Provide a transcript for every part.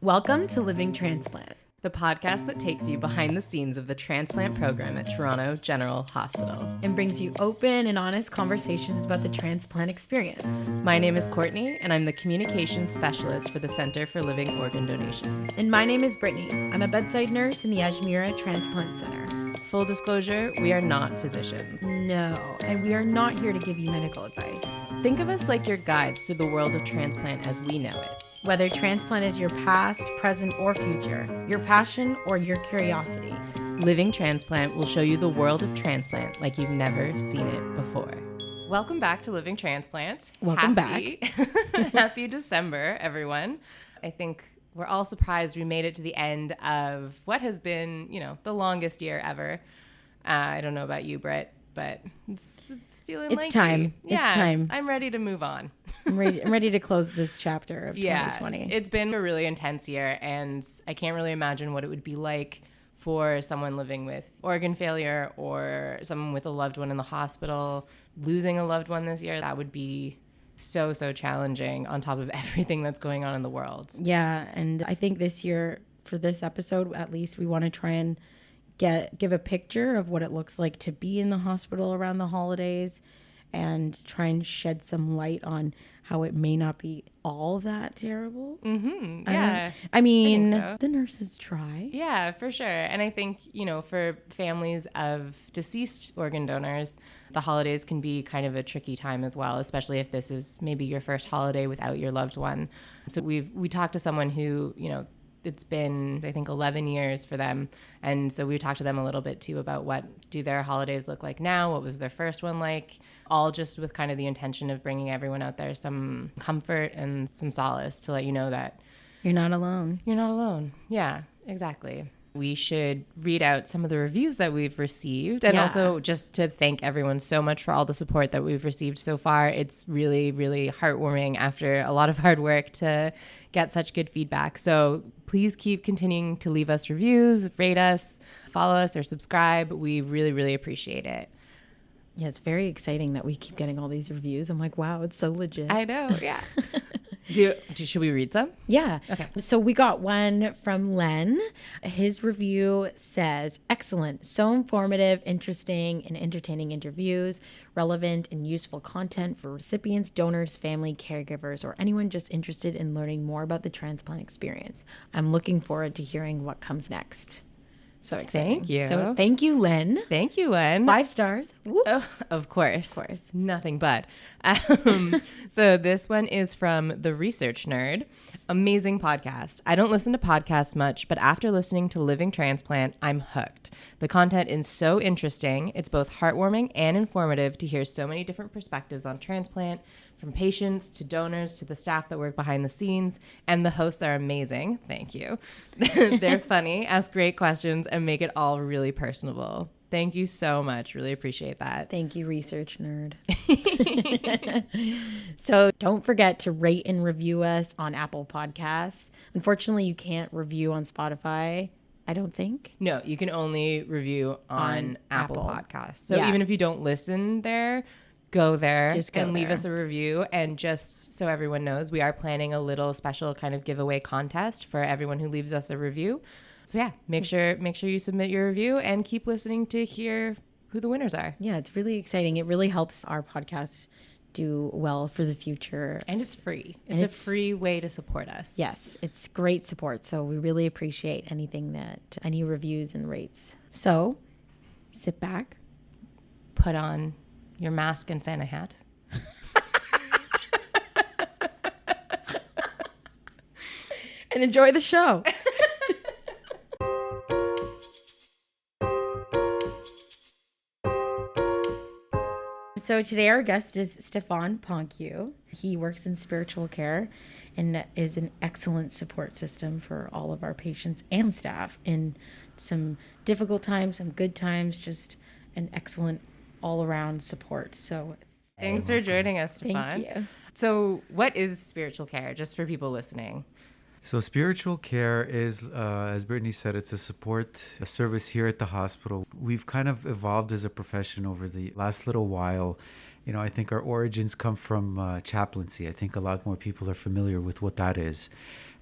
Welcome to Living Transplant, the podcast that takes you behind the scenes of the transplant program at Toronto General Hospital and brings you open and honest conversations about the transplant experience. My name is Courtney, and I'm the communications specialist for the Center for Living Organ Donation. And my name is Brittany. I'm a bedside nurse in the Ajmira Transplant Center. Full disclosure, we are not physicians. No, and we are not here to give you medical advice. Think of us like your guides through the world of transplant as we know it. Whether transplant is your past, present, or future, your passion, or your curiosity, Living Transplant will show you the world of transplant like you've never seen it before. Welcome back to Living Transplant. Welcome back. Happy December, everyone. I think we're all surprised we made it to the end of what has been, the longest year ever. I don't know about you, Britt, but it's feeling like it's time. Yeah, it's time. I'm ready to move on. I'm ready to close this chapter of 2020. Yeah, it's been a really intense year, and I can't really imagine what it would be like for someone living with organ failure or someone with a loved one in the hospital. Losing a loved one this year, that would be so challenging on top of everything that's going on in the world. Yeah, and I think this year, for this episode, at least, we want to try and give a picture of what it looks like to be in the hospital around the holidays and try and shed some light on how it may not be all that terrible. Mm-hmm. Yeah. I mean, so. The nurses try. Yeah, for sure. And I think, for families of deceased organ donors, the holidays can be kind of a tricky time as well, especially if this is maybe your first holiday without your loved one. So we talked to someone who, it's been, I think, 11 years for them. And so we talked to them a little bit, too, about what do their holidays look like now? What was their first one like? All just with kind of the intention of bringing everyone out there some comfort and some solace to let you know that you're not alone. You're not alone. Yeah, exactly. We should read out some of the reviews that we've received, and also just to thank everyone so much for all the support that we've received so far. It's really, really heartwarming after a lot of hard work to get such good feedback. So please keep continuing to leave us reviews, rate us, follow us, or subscribe. We really, really appreciate it. Yeah, it's very exciting that we keep getting all these reviews. I'm like, wow, it's so legit. I know, yeah. Should we read some? Yeah. Okay. So we got one from Len. His review says, excellent, so informative, interesting, and entertaining interviews, relevant and useful content for recipients, donors, family, caregivers, or anyone just interested in learning more about the transplant experience. I'm looking forward to hearing what comes next. So exciting. Thank you. So thank you, Len. Thank you, Len. 5 stars. Oh, of course. Of course. Nothing but. So this one is from The Research Nerd. Amazing podcast. I don't listen to podcasts much, but after listening to Living Transplant, I'm hooked. The content is so interesting. It's both heartwarming and informative to hear so many different perspectives on transplant, from patients to donors to the staff that work behind the scenes, and the hosts are amazing. Thank you. They're funny, ask great questions, and make it all really personable. Thank you so much. Really appreciate that. Thank you, Research Nerd. So don't forget to rate and review us on Apple Podcasts. Unfortunately, you can't review on Spotify, I don't think. No, you can only review on Apple Podcasts. So even if you don't listen there, go there and leave us a review. And just so everyone knows, we are planning a little special kind of giveaway contest for everyone who leaves us a review. So yeah, make sure you submit your review and keep listening to hear who the winners are. Yeah, it's really exciting. It really helps our podcast do well for the future. And it's free. It's a free way to support us. Yes, it's great support. So we really appreciate any reviews and rates. So sit back, put on your mask and Santa hat. And enjoy the show. So today our guest is Stefan Ponkiu. He works in spiritual care and is an excellent support system for all of our patients and staff in some difficult times, some good times, just an excellent all-around support. So thanks for joining us, Stefan. Thank you. So what is spiritual care, just for people listening? So spiritual care is, as Brittany said, it's a service here at the hospital. We've kind of evolved as a profession over the last little while I think our origins come from chaplaincy. I think a lot more people are familiar with what that is.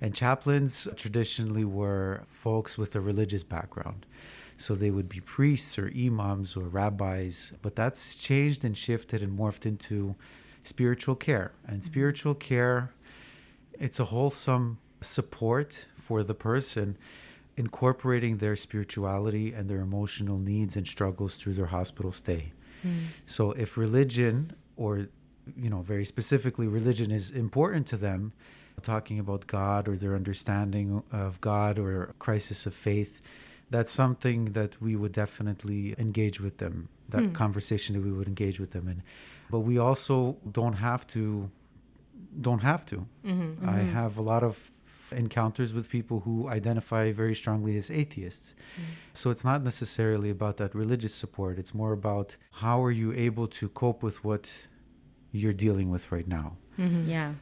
And chaplains traditionally were folks with a religious background. So they would be priests or imams or rabbis, but that's changed and shifted and morphed into spiritual care. And spiritual care, it's a wholesome support for the person, incorporating their spirituality and their emotional needs and struggles through their hospital stay. So if religion, or very specifically religion, is important to them, talking about God or their understanding of God or a crisis of faith, that's something that we would definitely engage with them, that conversation that we would engage with them in. But we also don't have to. I have a lot of encounters with people who identify very strongly as atheists. So it's not necessarily about that religious support. It's more about how are you able to cope with what you're dealing with right now. Yeah.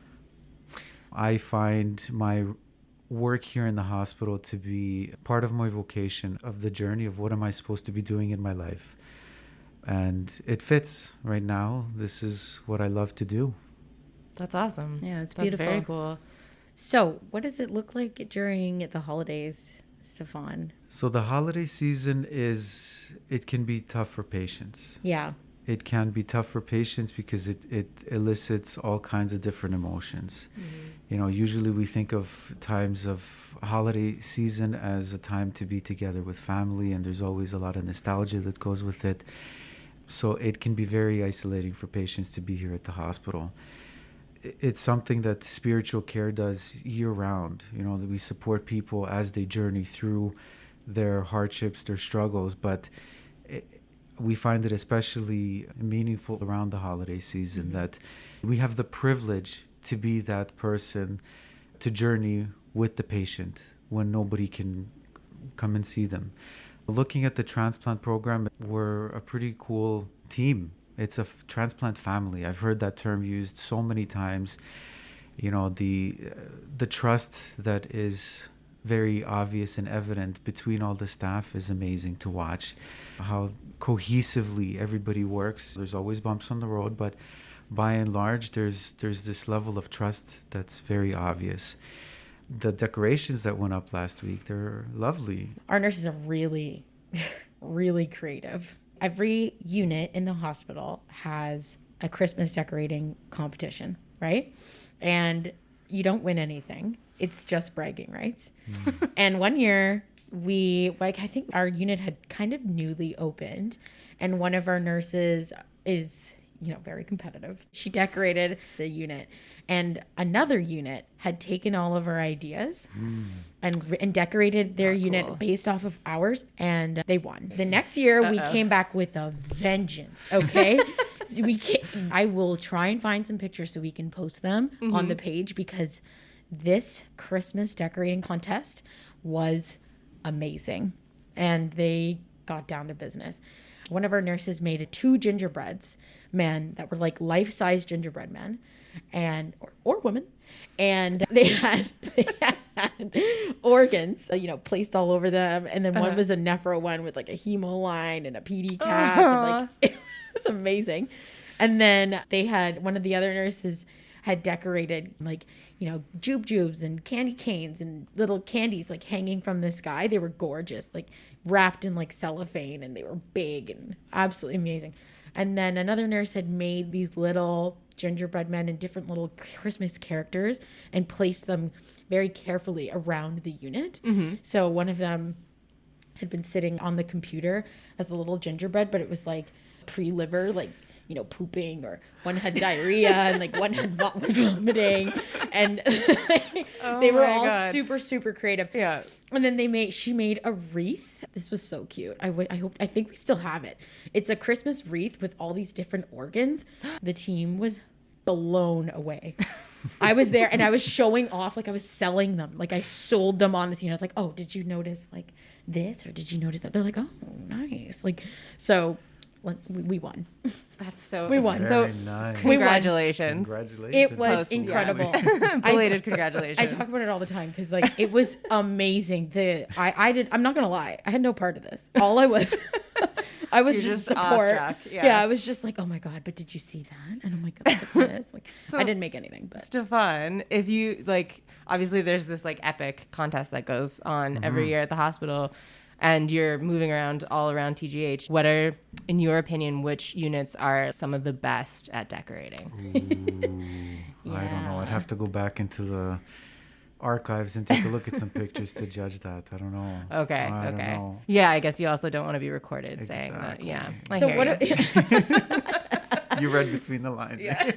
I find my work here in the hospital to be part of my vocation, of the journey of what am I supposed to be doing in my life. And it fits right now. This is what I love to do. That's awesome. Yeah, it's That's beautiful. very cool. So what does it look like during the holidays, Stefan? So the holiday season it can be tough for patients. Yeah. It can be tough for patients because it elicits all kinds of different emotions. Usually we think of times of holiday season as a time to be together with family, and there's always a lot of nostalgia that goes with it. So it can be very isolating for patients to be here at the hospital. It's something that spiritual care does year round. That we support people as they journey through their hardships, their struggles, but we find it especially meaningful around the holiday season that we have the privilege to be that person to journey with the patient when nobody can come and see them. Looking at the transplant program, we're a pretty cool team. It's a transplant family. I've heard that term used so many times. The trust that is very obvious and evident between all the staff is amazing to watch. How cohesively everybody works. There's always bumps on the road, but by and large, there's this level of trust that's very obvious. The decorations that went up last week, they're lovely. Our nurses are really, really creative. Every unit in the hospital has a Christmas decorating competition, right? And you don't win anything. It's just bragging rights. And one year I think our unit had kind of newly opened, and one of our nurses is, very competitive. She decorated the unit, and another unit had taken all of our ideas and decorated their unit based off of ours, and they won. The next year we came back with a vengeance. Okay. So I will try and find some pictures so we can post them on the page, because this Christmas decorating contest was amazing, and they got down to business. One of our nurses made 2 gingerbreads men that were like life-size gingerbread men, and or women, and they had organs, placed all over them, and then one was a nephro one with like a hemo line and a PD cap, and it was amazing. And then they had one of the other nurses had decorated jubes and candy canes and little candies hanging from the sky. They were gorgeous, wrapped in cellophane, and they were big and absolutely amazing. And then another nurse had made these little gingerbread men and different little Christmas characters and placed them very carefully around the unit. So one of them had been sitting on the computer as a little gingerbread, but it was pre-liver, pooping, or one had diarrhea and one had was vomiting, and they were all super, super creative. Yeah. And then she made a wreath. This was so cute. I think we still have it. It's a Christmas wreath with all these different organs. The team was blown away. I was there and I was showing off, I was selling them. I sold them on this, I was like, oh, did you notice this, or did you notice that? They're like, oh, nice. So we won. That's so we won. Very so nice. Congratulations. Congratulations. It was incredible. Belated congratulations. I talk about it all the time because it was amazing. I'm not gonna lie, I had no part of this. All I was I was You're just just support. awestruck, Yeah. yeah. I was just like, oh my God, but did you see that? And oh my God, look at this. Like, So- I didn't make anything, but Stefan, if you like, obviously there's this like epic contest that goes on every year at the hospital, and you're moving around all around TGH. What are, in your opinion, which units are some of the best at decorating? I don't know. I'd have to go back into the archives and take a look at some pictures to judge that. I don't know. Okay. I don't Okay. know. Yeah, I guess you also don't want to be recorded saying that. Exactly. Yeah. I so hear what? you. You read between the lines. Yeah.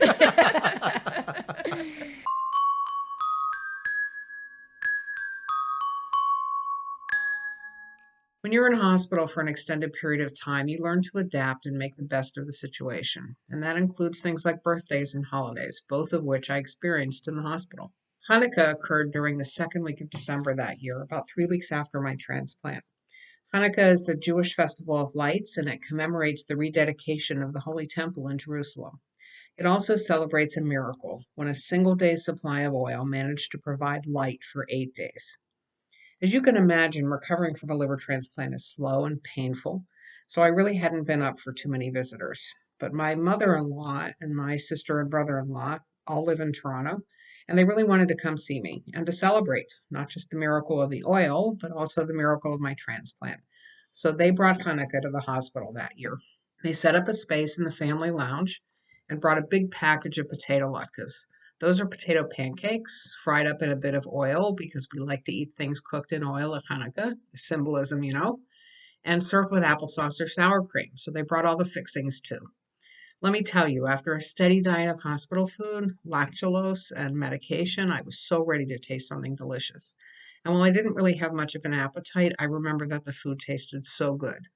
When you're in hospital for an extended period of time, you learn to adapt and make the best of the situation. And that includes things like birthdays and holidays, both of which I experienced in the hospital. Hanukkah occurred during the second week of December that year, about 3 weeks after my transplant. Hanukkah is the Jewish festival of lights, and it commemorates the rededication of the Holy Temple in Jerusalem. It also celebrates a miracle, when a single day's supply of oil managed to provide light for 8 days. As you can imagine, recovering from a liver transplant is slow and painful, so I really hadn't been up for too many visitors. But my mother-in-law and my sister and brother-in-law all live in Toronto, and they really wanted to come see me and to celebrate not just the miracle of the oil, but also the miracle of my transplant. So they brought Hanukkah to the hospital that year. They set up a space in the family lounge and brought a big package of potato latkes. Those are potato pancakes fried up in a bit of oil because we like to eat things cooked in oil at Hanukkah, the symbolism, and served with applesauce or sour cream. So they brought all the fixings too. Let me tell you, after a steady diet of hospital food, lactulose, and medication, I was so ready to taste something delicious. And while I didn't really have much of an appetite, I remember that the food tasted so good.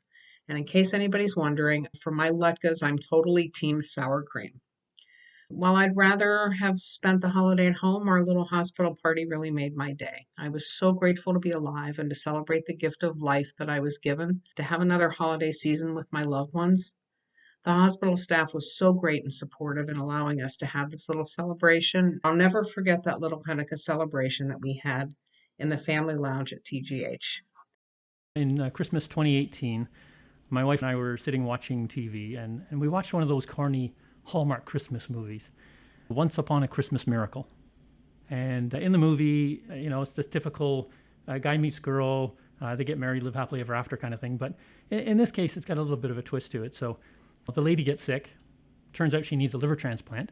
And in case anybody's wondering, for my latkes, I'm totally team sour cream. While I'd rather have spent the holiday at home, our little hospital party really made my day. I was so grateful to be alive and to celebrate the gift of life that I was given, to have another holiday season with my loved ones. The hospital staff was so great and supportive in allowing us to have this little celebration. I'll never forget that little Hanukkah celebration that we had in the family lounge at TGH. In Christmas 2018, my wife and I were sitting watching TV, and we watched one of those corny Hallmark Christmas movies, Once Upon a Christmas Miracle. And in the movie, it's the typical guy meets girl, they get married, live happily ever after kind of thing. But in this case, it's got a little bit of a twist to it. So the lady gets sick, turns out she needs a liver transplant,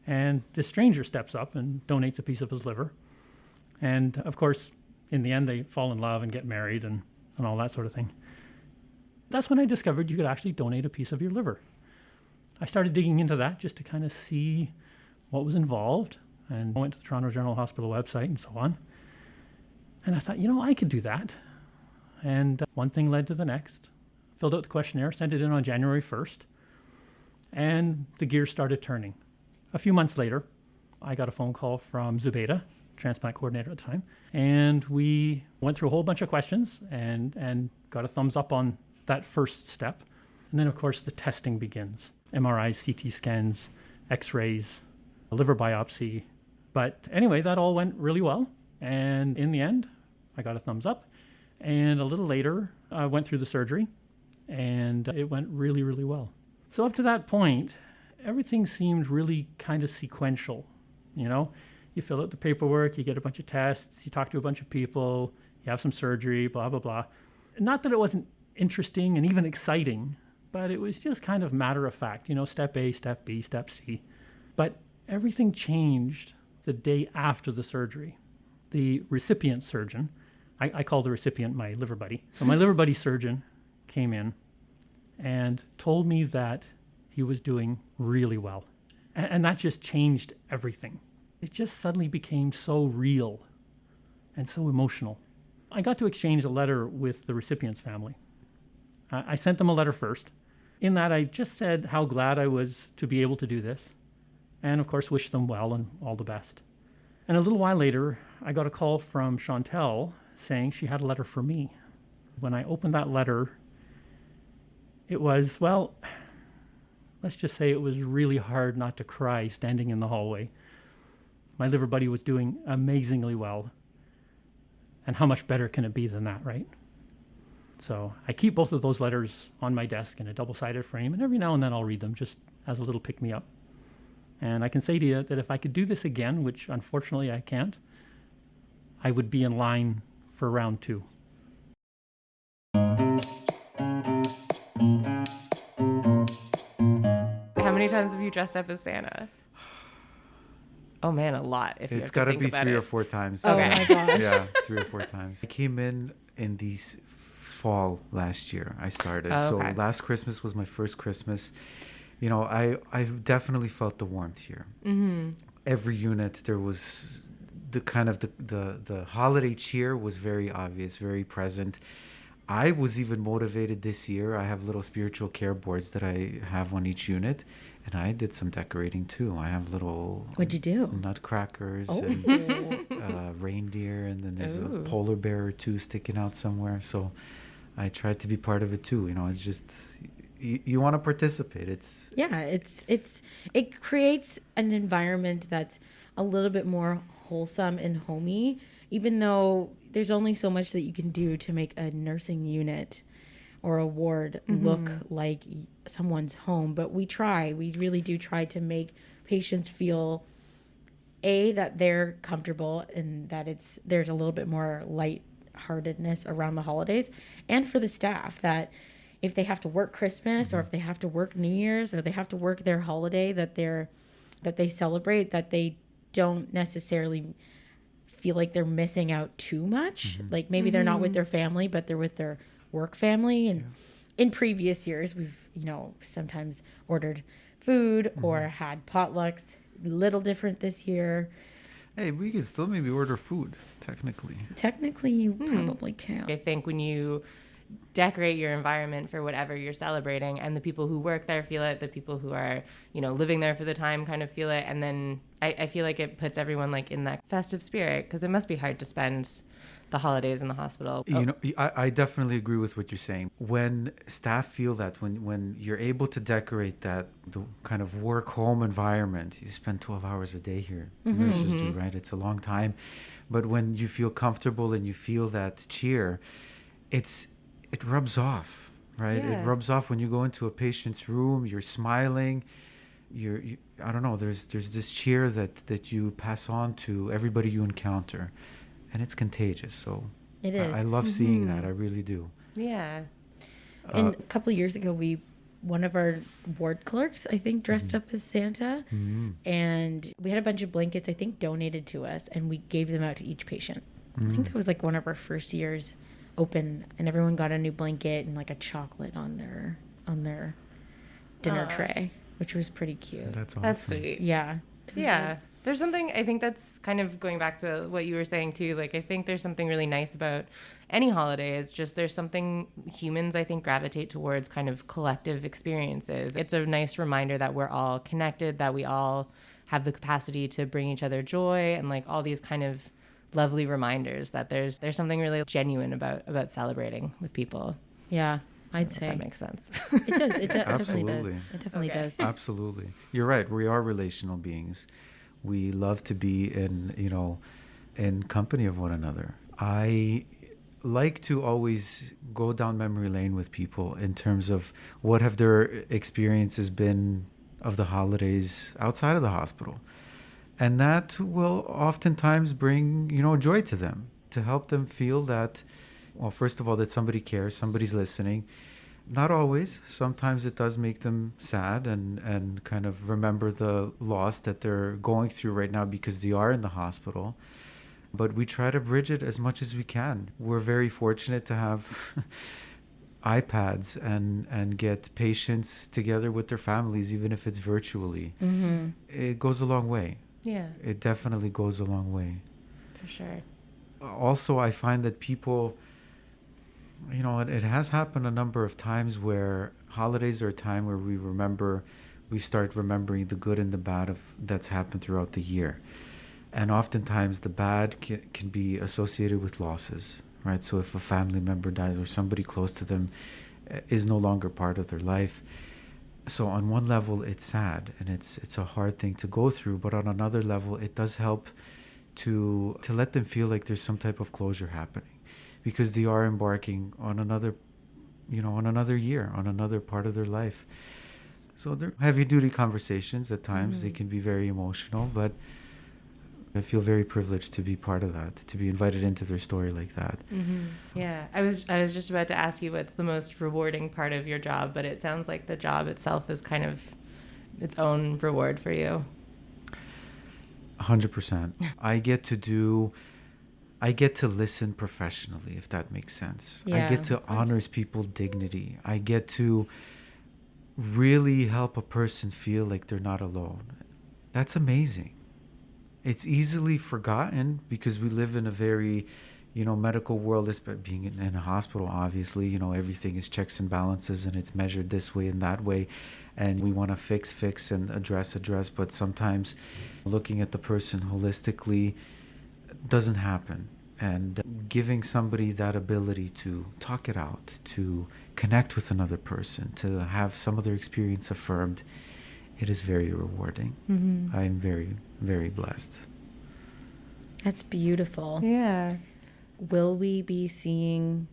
and this stranger steps up and donates a piece of his liver. And of course, in the end, they fall in love and get married and all that sort of thing. That's when I discovered you could actually donate a piece of your liver. I started digging into that just to kind of see what was involved, and I went to the Toronto General Hospital website and so on. And I thought, I could do that. And one thing led to the next. Filled out the questionnaire, sent it in on January 1st, and the gears started turning. A few months later, I got a phone call from Zubaida, transplant coordinator at the time, and we went through a whole bunch of questions and got a thumbs up on that first step. And then, of course, the testing begins. MRIs, CT scans, X-rays, a liver biopsy. But anyway, that all went really well. And in the end, I got a thumbs up. And a little later, I went through the surgery, and it went really, really well. So up to that point, everything seemed really kind of sequential. You fill out the paperwork, you get a bunch of tests, you talk to a bunch of people, you have some surgery, blah, blah, blah. Not that it wasn't interesting and even exciting, but it was just kind of matter of fact, step A, step B, step C. But everything changed the day after the surgery. The recipient surgeon, I call the recipient my liver buddy. So my liver buddy surgeon came in and told me that he was doing really well. And that just changed everything. It just suddenly became so real and so emotional. I got to exchange a letter with the recipient's family. I sent them a letter first. In that, I just said how glad I was to be able to do this, and of course, wished them well and all the best. And a little while later, I got a call from Chantel saying she had a letter for me. When I opened that letter, it was, let's just say it was really hard not to cry standing in the hallway. My liver buddy was doing amazingly well. And how much better can it be than that, right? So I keep both of those letters on my desk in a double-sided frame, and every now and then I'll read them just as a little pick-me-up. And I can say to you that if I could do this again, which unfortunately I can't, I would be in line for round 2. How many times have you dressed up as Santa? Oh man, a lot. If you It's have got to to think be about 3 it. or 4 times. Oh Okay. my gosh. Yeah, 3 or 4 times. I came in these fall last year. I started. Oh, So okay. last Christmas was my first Christmas. You know, I definitely felt the warmth here. Mm-hmm. Every unit, there was the kind of the holiday cheer was very obvious, very present. I was even motivated this year. I have little spiritual care boards that I have on each unit, and I did some decorating too. I have little What'd you do? nutcrackers Oh. and reindeer, and then there's Ooh. a polar bear or two sticking out somewhere. So I tried to be part of it too. You know, it's just you want to participate. It's Yeah, it creates an environment that's a little bit more wholesome and homey, even though there's only so much that you can do to make a nursing unit or a ward look like someone's home. But we really do try to make patients feel that they're comfortable and that there's a little bit more lightheartedness around the holidays, and for the staff that if they have to work Christmas or if they have to work New Year's or they have to work their holiday that they celebrate, that they don't necessarily feel like they're missing out too much. Like maybe they're not with their family, but they're with their work family. And in previous years, we've, sometimes ordered food or had potlucks. Little different this year. hey, we can still maybe order food technically. Technically, you probably can. I think when you decorate your environment for whatever you're celebrating, and the people who work there feel it, the people who are, living there for the time kind of feel it, and then I feel like it puts everyone like in that festive spirit, because it must be hard to spend the holidays in the hospital. You know, I definitely agree with what you're saying. When staff feel that, when you're able to decorate the kind of work-home environment, you spend 12 hours a day here. Nurses do, right? It's a long time. But when you feel comfortable and you feel that cheer, it rubs off, right? Yeah. It rubs off when you go into a patient's room, you're smiling. I don't know, there's this cheer that you pass on to everybody you encounter. And it's contagious, so It is. I love seeing that. I really do. Yeah. And a couple of years ago, one of our ward clerks, I think, dressed up as Santa, and we had a bunch of blankets, I think, donated to us, and we gave them out to each patient. I think that was like one of our first years open, and everyone got a new blanket and like a chocolate on their dinner tray, which was pretty cute. That's awesome. That's sweet. Yeah. Yeah. There's something, I think that's kind of going back to what you were saying too. Like, I think there's something really nice about any holiday. Is just there's something humans, I think, gravitate towards kind of collective experiences. It's a nice reminder that we're all connected, that we all have the capacity to bring each other joy, and like all these kind of lovely reminders that there's something really genuine about celebrating with people. Yeah, I'd If say. that makes sense. It does. It definitely does. Absolutely. It definitely Okay. does. Absolutely. You're right. We are relational beings. We love to be in company of one another. I like to always go down memory lane with people in terms of what have their experiences been of the holidays outside of the hospital. And that will oftentimes bring, joy to them, to help them feel that, well, first of all, that somebody cares, somebody's listening. Not always. Sometimes it does make them sad and kind of remember the loss that they're going through right now because they are in the hospital. But we try to bridge it as much as we can. We're very fortunate to have iPads and get patients together with their families, even if it's virtually. It goes a long way. Yeah, It definitely goes a long way. for sure. Also, I find that people, it has happened a number of times where holidays are a time where we start remembering the good and the bad that's happened throughout the year. And oftentimes the bad can be associated with losses, right? So if a family member dies or somebody close to them is no longer part of their life. So on one level, it's sad and it's a hard thing to go through. But on another level, it does help to let them feel like there's some type of closure happening, because they are embarking on another on another year, on another part of their life. So they're heavy duty conversations at times. They can be very emotional, but I feel very privileged to be part of that, to be invited into their story like that. Yeah, I was just about to ask you what's the most rewarding part of your job, but it sounds like the job itself is kind of its own reward for you. 100%. I get to listen professionally, if that makes sense. I Yeah, get to honor people's dignity. I get to really help a person feel like they're not alone. That's amazing. It's easily forgotten because we live in a very, medical world, being in a hospital, obviously, everything is checks and balances and it's measured this way and that way. And we want to fix and address. But sometimes looking at the person holistically doesn't happen. And giving somebody that ability to talk it out, to connect with another person, to have some of their experience affirmed, it is very rewarding. I'm very, very blessed. That's beautiful. Yeah. Will we be seeing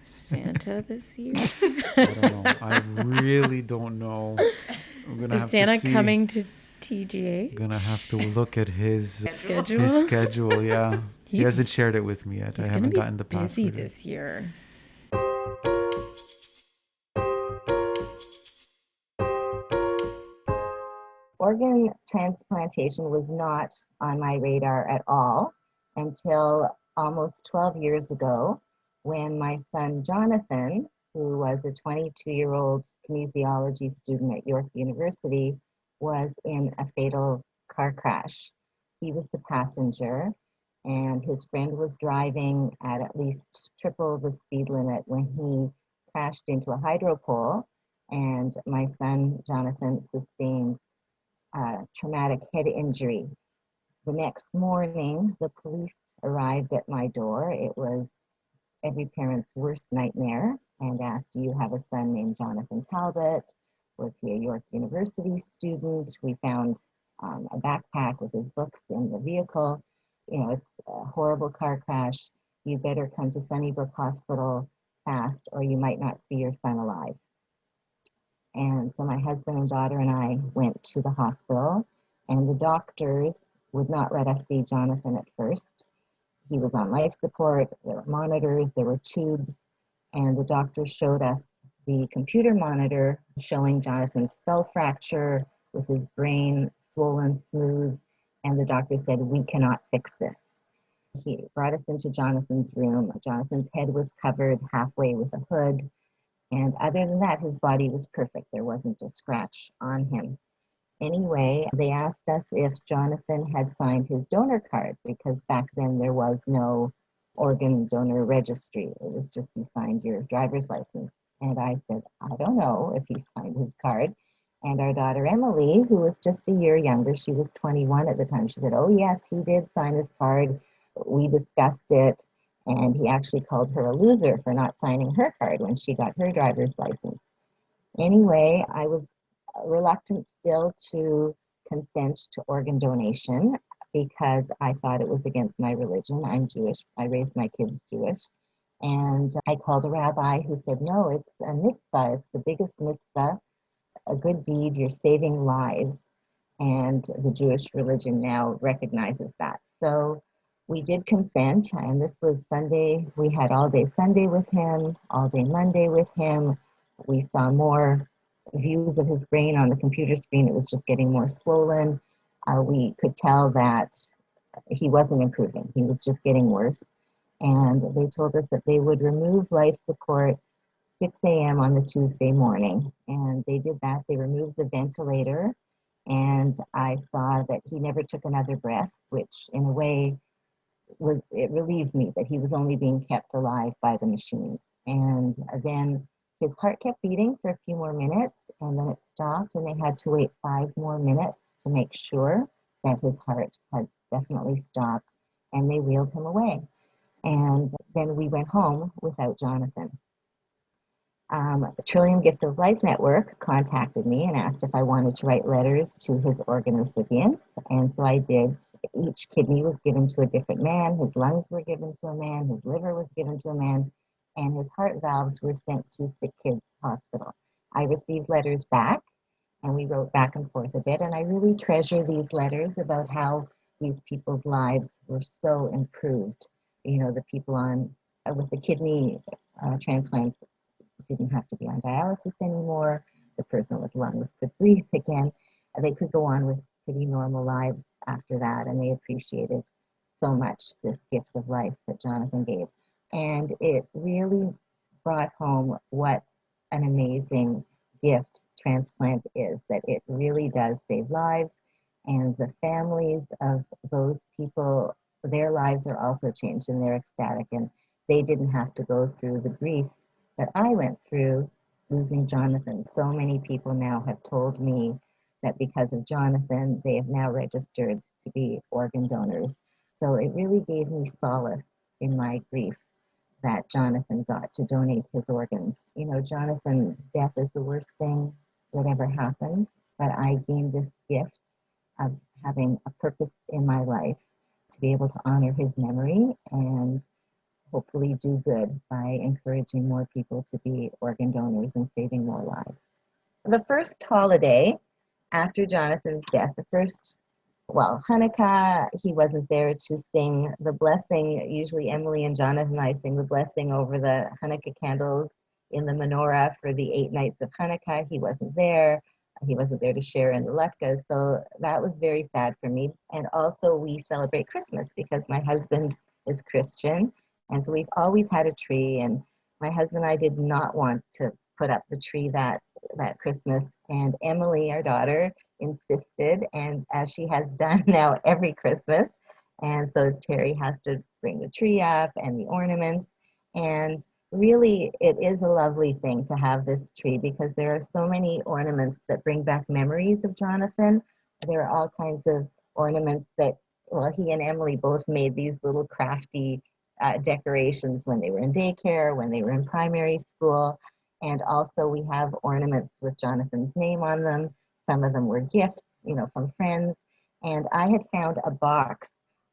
Santa this year? I don't know. I really don't know. I'm gonna Is have Santa to see. coming to TGA? I'm gonna have to look at his Schedule? His schedule. Yeah, he He's- hasn't shared it with me yet. I He's haven't gonna be gotten the busy password. this year. Organ transplantation was not on my radar at all until almost 12 years ago when my son Jonathan, who was a 22-year-old kinesiology student at York University, was in a fatal car crash. He was the passenger, and his friend was driving at least triple the speed limit when he crashed into a hydro pole, and my son Jonathan sustained traumatic head injury. The next morning, the police arrived at my door. It was every parent's worst nightmare and asked, do you have a son named Jonathan Talbot? Was he a York University student? We found a backpack with his books in the vehicle. It's a horrible car crash. You better come to Sunnybrook Hospital fast or you might not see your son alive. And so my husband and daughter and I went to the hospital, and the doctors would not let us see Jonathan at first. He was on life support, there were monitors, there were tubes, and the doctors showed us the computer monitor showing Jonathan's skull fracture with his brain swollen smooth, and the doctor said, we cannot fix this. He brought us into Jonathan's room. Jonathan's head was covered halfway with a hood. And other than that, his body was perfect. There wasn't a scratch on him. Anyway, they asked us if Jonathan had signed his donor card because back then there was no organ donor registry. It was just you signed your driver's license. And I said, I don't know if he signed his card. And our daughter Emily, who was just a year younger, she was 21 at the time, she said, oh yes, he did sign his card. We discussed it. And he actually called her a loser for not signing her card when she got her driver's license. Anyway, I was reluctant still to consent to organ donation because I thought it was against my religion. I'm Jewish. I raised my kids Jewish. And I called a rabbi who said, no, it's a mitzvah. It's the biggest mitzvah, a good deed. You're saving lives. And the Jewish religion now recognizes that. So we did consent, and this was Sunday. We had all day Sunday with him, all day Monday with him. We saw more views of his brain on the computer screen. It was just getting more swollen. We could tell that he wasn't improving. He was just getting worse. And they told us that they would remove life support 6 a.m. on the Tuesday morning. And they did that. They removed the ventilator. And I saw that he never took another breath, which in a way it relieved me that he was only being kept alive by the machine. And then his heart kept beating for a few more minutes, and then it stopped, and they had to wait 5 more minutes to make sure that his heart had definitely stopped, and they wheeled him away. And then we went home without Jonathan. The Trillium Gift of Life Network contacted me and asked if I wanted to write letters to his organ recipients, and so I did. Each kidney was given to a different man, his lungs were given to a man, his liver was given to a man, and his heart valves were sent to Sick Kids Hospital. I received letters back, and we wrote back and forth a bit, and I really treasure these letters about how these people's lives were so improved. The people on with the kidney transplants didn't have to be on dialysis anymore. The person with lungs could breathe again. They could go on with pretty normal lives after that, and they appreciated so much this gift of life that Jonathan gave. And it really brought home what an amazing gift transplant is, that it really does save lives, and the families of those people, their lives are also changed, and they're ecstatic, and they didn't have to go through the grief that I went through losing Jonathan. So many people now have told me that because of Jonathan, they have now registered to be organ donors. So it really gave me solace in my grief that Jonathan got to donate his organs. Jonathan's death is the worst thing that ever happened, but I gained this gift of having a purpose in my life to be able to honor his memory and hopefully do good by encouraging more people to be organ donors and saving more lives. The first holiday after Jonathan's death, Hanukkah, he wasn't there to sing the blessing. Usually Emily and Jonathan and I sing the blessing over the Hanukkah candles in the menorah for the 8 nights of Hanukkah. He wasn't there. He wasn't there to share in the latkes, so that was very sad for me. And also we celebrate Christmas because my husband is Christian, and so we've always had a tree, and my husband and I did not want to put up the tree that Christmas, and Emily, our daughter, insisted, and as she has done now every Christmas. And so Terry has to bring the tree up and the ornaments, and really it is a lovely thing to have this tree because there are so many ornaments that bring back memories of Jonathan. There are all kinds of ornaments that, he and Emily both made these little crafty decorations when they were in daycare, when they were in primary school. And also we have ornaments with Jonathan's name on them. Some of them were gifts, from friends. And I had found a box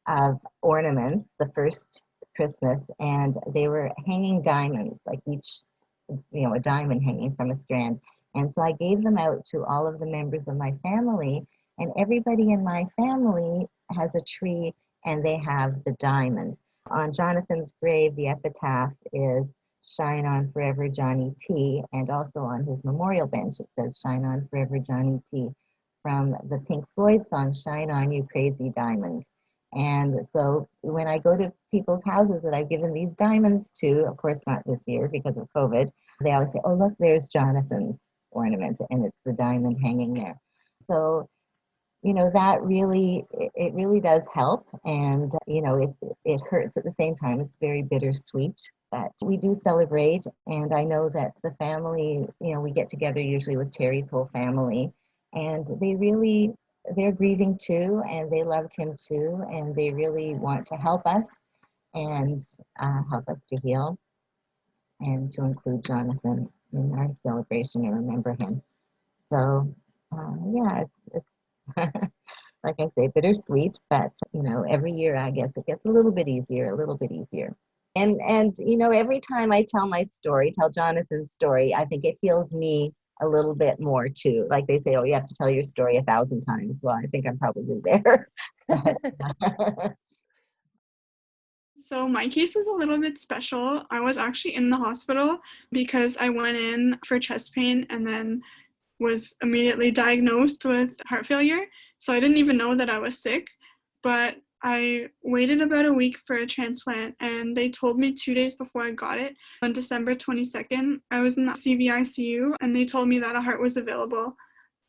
of ornaments the first Christmas, and they were hanging diamonds, like each, a diamond hanging from a strand. And so I gave them out to all of the members of my family, and everybody in my family has a tree and they have the diamond. On Jonathan's grave, the epitaph is "Shine on forever, Johnny T." And also on his memorial bench, it says "Shine on forever, Johnny T," from the Pink Floyd song, "Shine On You Crazy Diamond." And so when I go to people's houses that I've given these diamonds to, of course not this year because of COVID, they always say, "Oh, look, there's Jonathan's ornament," and it's the diamond hanging there. So, that it really does help. And, it hurts at the same time. It's very bittersweet, but we do celebrate. And I know that the family, we get together usually with Terry's whole family, and they're grieving too, and they loved him too, and they really want to help us and help us to heal and to include Jonathan in our celebration and remember him. So, it's like I say, bittersweet, but every year I guess it gets a little bit easier. And every time I tell Jonathan's story, I think it heals me a little bit more too. Like they say, "Oh, you have to tell your story 1,000 times." Well, I think I'm probably there. So my case is a little bit special. I was actually in the hospital because I went in for chest pain and then was immediately diagnosed with heart failure. So I didn't even know that I was sick, but I waited about a week for a transplant, and they told me 2 days before I got it, on December 22nd, I was in the CVICU, and they told me that a heart was available.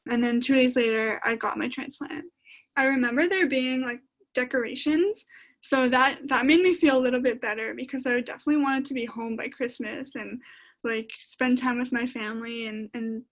And then 2 days later, I got my transplant. I remember there being decorations, so that made me feel a little bit better because I definitely wanted to be home by Christmas and spend time with my family and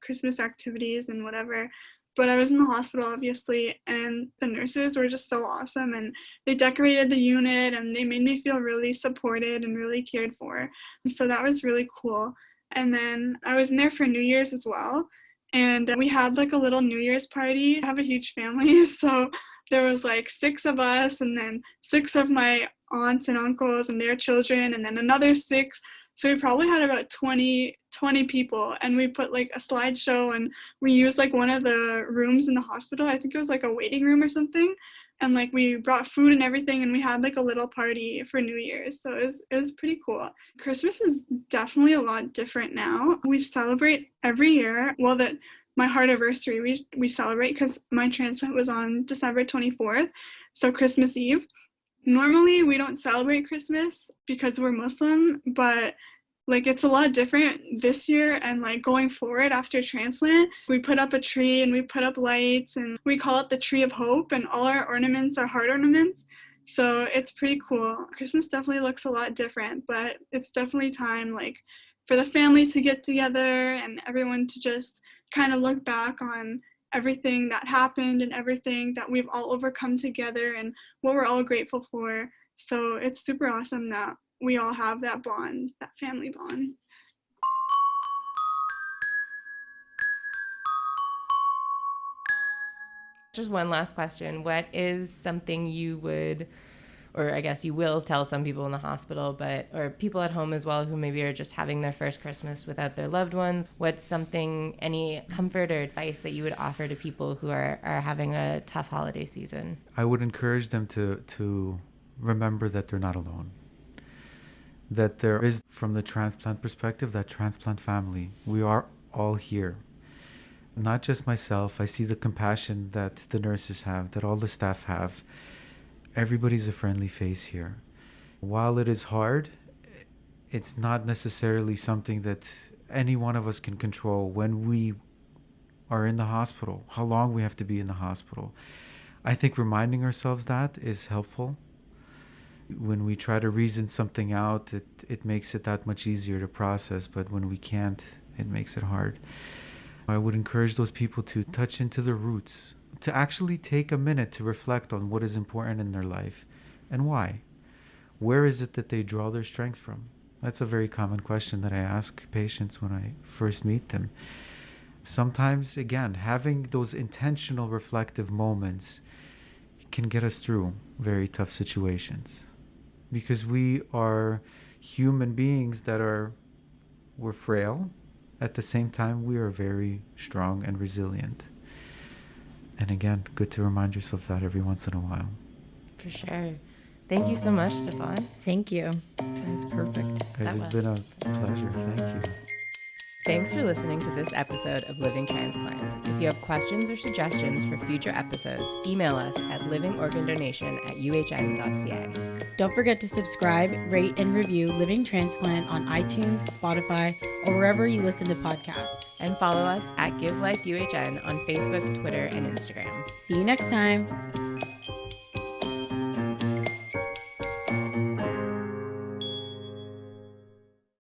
Christmas activities and whatever. But I was in the hospital, obviously, and the nurses were just so awesome, and they decorated the unit, and they made me feel really supported and really cared for. So that was really cool. And then I was in there for New Year's as well, and we had a little New Year's party. I have a huge family, so there was 6 of us, and then 6 of my aunts and uncles and their children, and then another 6. So we probably had about 20 people, and we put like a slideshow, and we used like one of the rooms in the hospital. I think it was like a waiting room or something. And like we brought food and everything, and we had like a little party for New Year's. So it was pretty cool. Christmas is definitely a lot different now. We celebrate every year. Well, that my heart anniversary we celebrate because my transplant was on December 24th, so Christmas Eve. Normally we don't celebrate Christmas because we're Muslim, but like it's a lot different this year, and like going forward after transplant, we put up a tree and we put up lights, and we call it the Tree of Hope, and all our ornaments are heart ornaments. So it's pretty cool. Christmas definitely looks a lot different, but it's definitely time like for the family to get together and everyone to just kind of look back on everything that happened and everything that we've all overcome together and what we're all grateful for. So it's super awesome that we all have that bond, that family bond. Just one last question. What is something you would, or I guess you will tell some people in the hospital, or people at home as well who maybe are just having their first Christmas without their loved ones? What's something, any comfort or advice that you would offer to people who are having a tough holiday season? I would encourage them to remember that they're not alone. That there is, from the transplant perspective, that transplant family. We are all here. Not just myself. I see the compassion that the nurses have, that all the staff have. Everybody's a friendly face here. While it is hard, it's not necessarily something that any one of us can control when we are in the hospital, how long we have to be in the hospital. I think reminding ourselves that is helpful. When we try to reason something out, it makes it that much easier to process, but when we can't, it makes it hard. I would encourage those people to touch into the roots, to actually take a minute to reflect on what is important in their life and why. Where is it that they draw their strength from? That's a very common question that I ask patients when I first meet them. Sometimes, again, having those intentional reflective moments can get us through very tough situations. Because we are human beings we're frail. At the same time, we are very strong and resilient. And again, good to remind yourself that every once in a while. For sure. Thank you so much, Stefan. Thank you. That was perfect. Guys, it's been a pleasure. Thank you. Thanks for listening to this episode of Living Transplant. If you have questions or suggestions for future episodes, email us at livingorgandonation@uhn.ca. Don't forget to subscribe, rate, and review Living Transplant on iTunes, Spotify, or wherever you listen to podcasts. And follow us at Give Life UHN on Facebook, Twitter, and Instagram. See you next time.